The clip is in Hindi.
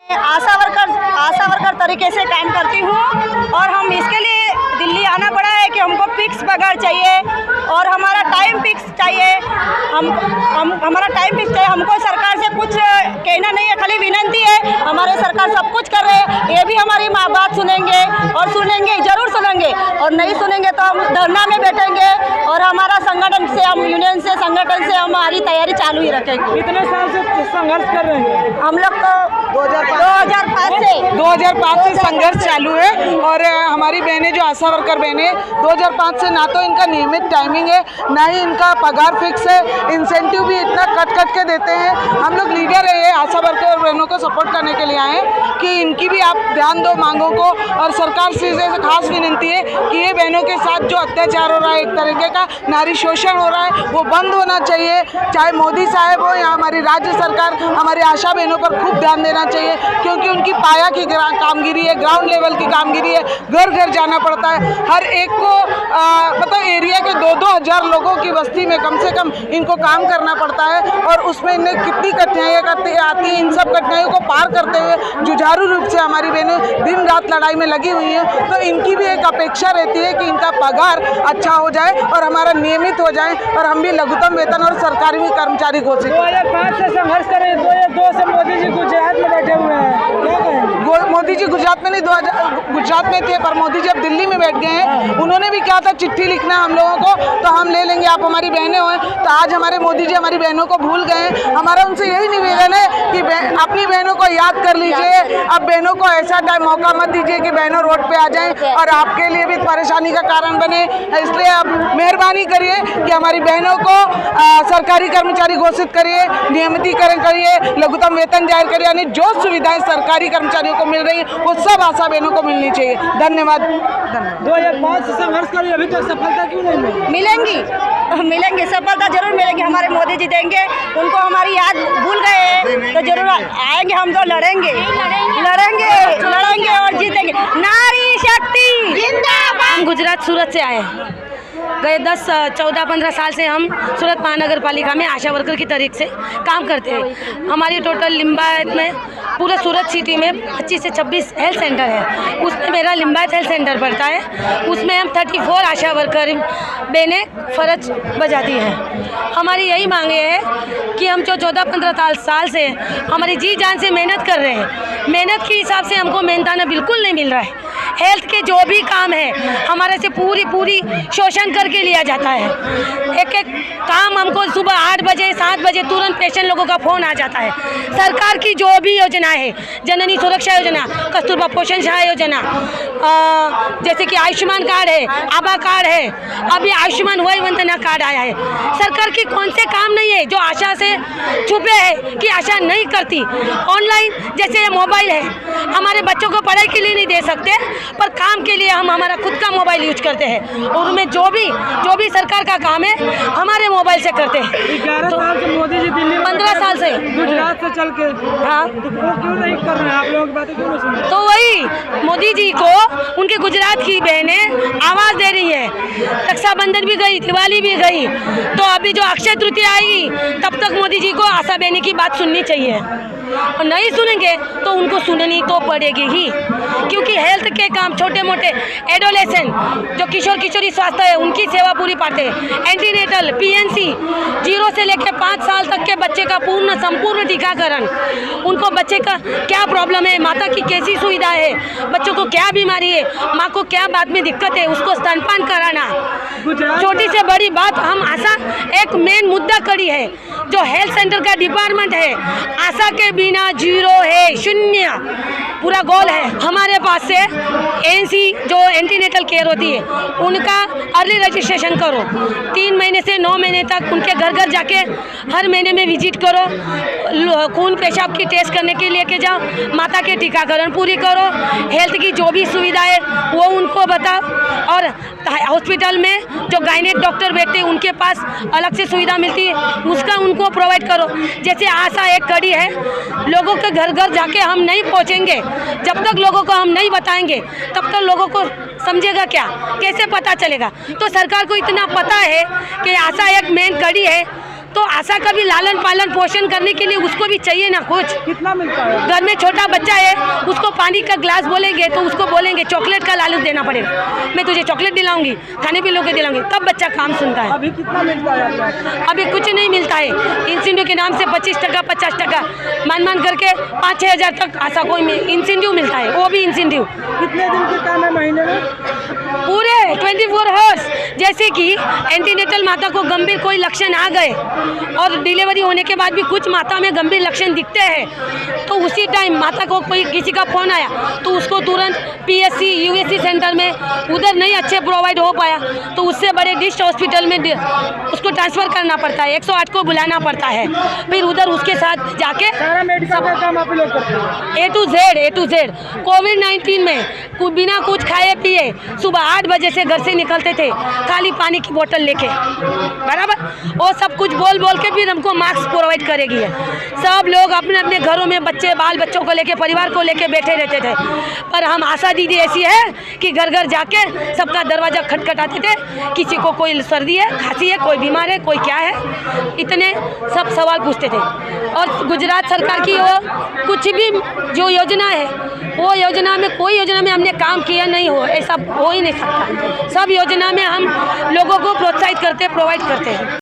आशा वर्कर तरीके से काम करती हूँ और हम इसके लिए दिल्ली आना पड़ा है कि हमको फिक्स पगार चाहिए और हमारा टाइम फिक्स चाहिए। हमारा टाइम फिक्स चाहिए। हमको सरकार से कुछ कहना नहीं है, खाली विनती है। हमारे सरकार सब कुछ कर रहे हैं, ये भी हमारी बात सुनेंगे और सुनेंगे, जरूर सुनेंगे, और नहीं सुनेंगे तो हम धरना में बैठेंगे और हमारा संगठन से, हम यूनियन से, संगठन से हमारी तैयारी चालू ही रखेंगे। कितने साल से संघर्ष कर रहे हैं? हम लोग तो 2005 से संघर्ष चालू है और हमारी बहनें जो आशा वर्कर बहनें 2005 से ना तो इनका नियमित टाइमिंग है, ना ही इनका पगार फिक्स है, इंसेंटिव भी इतना कट के देते हैं। हम लोग लीडर है आशा वर्कर बहनों को सपोर्ट करने के लिए आए हैं कि इनकी भी आप ध्यान दो मांगों को, और सरकार से खास विनती है कि ये बहनों के साथ जो अत्याचार हो रहा है, एक तरीके का नारी शोषण हो रहा है, वो बंद होना चाहिए। चाहे मोदी साहब हो या हमारी राज्य सरकार, हमारी आशा बहनों पर खूब ध्यान देना चाहिए, क्योंकि उनकी पाया की कामगिरी है, ग्राउंड लेवल की कामगिरी है। घर घर जाना पड़ता है, हर एक को मतलब एरिया के 2-2 हज़ार लोगों की बस्ती में कम से कम इनको काम करना पड़ता है, और उसमें इन्हें कितनी कठिनाइयाँ आती हैं। इन सब कठिनाइयों को पार करते हुए जुझारू रूप से हमारी बहनें दिन रात लड़ाई में लगी हुई हैं। तो इनकी भी एक अपेक्षा रहती है कि इनका पगार अच्छा हो जाए और हमारा नियमित हो जाए, और हम भी लघुतम वेतन और सरकारी भी कर्मचारी घोषित। 2005 से संघर्ष कर रहे हैं, 2002 से मोदी जी गुजरात में बैठे हुए हैं, क्या कहें? मोदी जी गुजरात में नहीं, गुजरात में थे, पर मोदी जी अब दिल्ली में बैठ गए हैं। उन्होंने भी कहा था चिट्ठी लिखना हम लोगों को, तो हम ले लेंगे, आप हमारी बहनें हो। तो आज हमारे मोदी जी हमारी बहनों को भूल गए हैं। हमारा उनसे यही निवेदन है कि अपनी बहनों को याद कर लीजिए। अब बहनों को ऐसा टाइम मौका मत दीजिए कि बहनों रोड पे आ जाएं और आपके लिए भी परेशानी का कारण बने। इसलिए अब मेहरबानी करिए कि हमारी बहनों को सरकारी कर्मचारी घोषित करिए, नियमितीकरण करिए, लघुतम वेतन जाहिर करिए, यानी जो सुविधाएं सरकारी कर्मचारियों को मिल रही है वो सब आशा बहनों को मिलनी चाहिए। धन्यवाद। 2005 से संघर्ष करिए, अभी तक सफलता क्यों नहीं मिलेंगी, सफलता जरूर मिलेगी। हमारे मोदी जी देंगे, उनको हमारी याद भूल गए हैं तो जरूर आएंगे। हम तो लड़ेंगे और जीतेंगे। नारी शक्ति जिंदाबाद। हम गुजरात सूरत से आए हैं। गए 10-14-15 साल से हम सूरत महानगर पालिका में आशा वर्कर की तरीके से काम करते हैं। हमारी टोटल लिम्बायत में पूरे सूरत सिटी में 25 से 26 हेल्थ सेंटर है, उसमें मेरा लिम्बायत हेल्थ सेंटर पड़ता है। उसमें हम 34 आशा वर्कर बहनें फ़र्ज बजाती हैं। हमारी यही मांगे है कि हम जो 14-15 साल से हमारी जी जान से मेहनत कर रहे हैं, मेहनत के हिसाब से हमको मेहनताना बिल्कुल नहीं मिल रहा है। हेल्थ के जो भी काम है हमारे से पूरी शोषण करके लिया जाता है। एक काम हमको सुबह 8 बजे 7 बजे तुरंत पेशेंट लोगों का फ़ोन आ जाता है। सरकार की जो भी योजना है, जननी सुरक्षा योजना, कस्तूरबा पोषण सहाय योजना, जैसे कि आयुष्मान कार्ड है, आभा कार्ड है, अभी आयुष्मान वय वंदना कार्ड आया है। सरकार की कौन से काम नहीं है जो आशा से छुपे है कि आशा नहीं करती। ऑनलाइन जैसे मोबाइल है, हमारे बच्चों को पढ़ाई के लिए नहीं दे सकते, पर काम के लिए हम हमारा खुद का मोबाइल यूज करते हैं, और उनमें जो भी सरकार का काम है हमारे मोबाइल से करते हैं। 11 साल से मोदी जी दिल्ली में 15 साल से गुजरात से चल के, हाँ, तो वो क्यों नहीं कर रहे हैं? आप लोगों की बातें क्यों नहीं सुन रहे? तो वही मोदी जी को उनके गुजरात की बहनें आवाज़ दे रही है। रक्षाबंधन भी गई, दिवाली भी गई, तो अभी जो अक्षय तृतीया आएगी तब तक मोदी जी को आशा बहने की बात सुननी चाहिए, और नहीं सुनेंगे तो उनको सुननी तो पड़ेगी ही, क्योंकि हेल्थ के काम छोटे मोटे एडोलेसेंट जो किशोर किशोरी स्वास्थ्य है उनकी सेवा पूरी पाते हैं। एंटीनेटल, पीएनसी, 0 से लेकर 5 साल तक के बच्चे का संपूर्ण टीकाकरण, उनको बच्चे का क्या प्रॉब्लम है, माता की कैसी सुविधा है, बच्चों को क्या बीमारी है, माँ को क्या बात में दिक्कत है, उसको स्तनपान कराना, छोटी से बड़ी बात। हम आशा एक मेन मुद्दा कड़ी है जो हेल्थ सेंटर का डिपार्टमेंट है, आशा के बिना 0 है, 0 पूरा गोल है। हमारे पास से एनसी जो एंटीनेटल केयर होती है उनका अर्ली रजिस्ट्रेशन करो, 3 महीने से 9 महीने तक उनके घर घर जाके हर महीने में विजिट करो, खून पेशाब की टेस्ट करने के लिए के जाओ, माता के टीकाकरण पूरी करो, हेल्थ की जो भी सुविधा है वो उनको बताओ, और हॉस्पिटल में जो गायनेक डॉक्टर बैठते हैं उनके पास अलग से सुविधा मिलती है, उसका उनको प्रोवाइड करो। जैसे आशा एक कड़ी है, लोगों के घर घर जाके हम नहीं पहुंचेंगे, जब तक लोगों को हम नहीं बताएंगे तब तक लोगों को समझेगा क्या, कैसे पता चलेगा। तो सरकार को इतना पता है कि आशा एक मेन कड़ी है, तो आशा का भी लालन पालन पोषण करने के लिए उसको भी चाहिए ना कुछ। कितना मिलता है? घर में छोटा बच्चा है, उसको पानी का ग्लास बोलेंगे तो उसको बोलेंगे चॉकलेट का लालच देना पड़ेगा, मैं तुझे चॉकलेट दिलाऊंगी, खाने पीने के दिलाऊंगी, तब बच्चा काम सुनता है। अभी कितना मिलता है? अभी कुछ नहीं मिलता है। इंसेंटिव के नाम से 25 टका 50 टका मान करके 5-6 हज़ार तक आशा को इंसेंटिव मिलता है, वो भी इंसेंटिव। कितने दिन की काम है महीने में? पूरे 24 आवर्स। जैसे कि एंटीनेटल माता को गंभीर कोई लक्षण आ गए और डिलीवरी होने के बाद भी कुछ माता में गंभीर लक्षण दिखते हैं तो उसी टाइम माता को कोई किसी का फ़ोन आया तो उसको तुरंत PSC USC सेंटर में उधर नहीं अच्छे प्रोवाइड हो पाया तो उससे बड़े डिस्ट्रिक्ट हॉस्पिटल में उसको ट्रांसफ़र करना पड़ता है, 108 को बुलाना पड़ता है, फिर उधर उसके साथ जाके सारा मेडिकल का काम आप लोग करते हैं? A to Z। कोविड-19 में बिना कुछ खाए पिए सुबह 8 बजे से घर से निकलते थे, खाली पानी की बोतल लेके, बराबर। वो सब कुछ बोल बोल के फिर हमको मास्क प्रोवाइड करेगी है। सब लोग अपने अपने घरों में बच्चे बाल बच्चों को लेके परिवार को लेके बैठे रहते थे, पर हम आशा दीदी ऐसी है कि घर घर जाके सबका दरवाज़ा खटखटाते थे, किसी को कोई सर्दी है, खांसी है, कोई बीमार है, कोई क्या है, इतने सब सवाल पूछते थे। और गुजरात सरकार की वो कुछ भी जो योजना है वो योजना में कोई योजना में हमने काम किया नहीं हो, ऐसा हो ही नहीं सकता। सब योजना में हम लोगों को प्रोत्साहित करते प्रोवाइड करते हैं।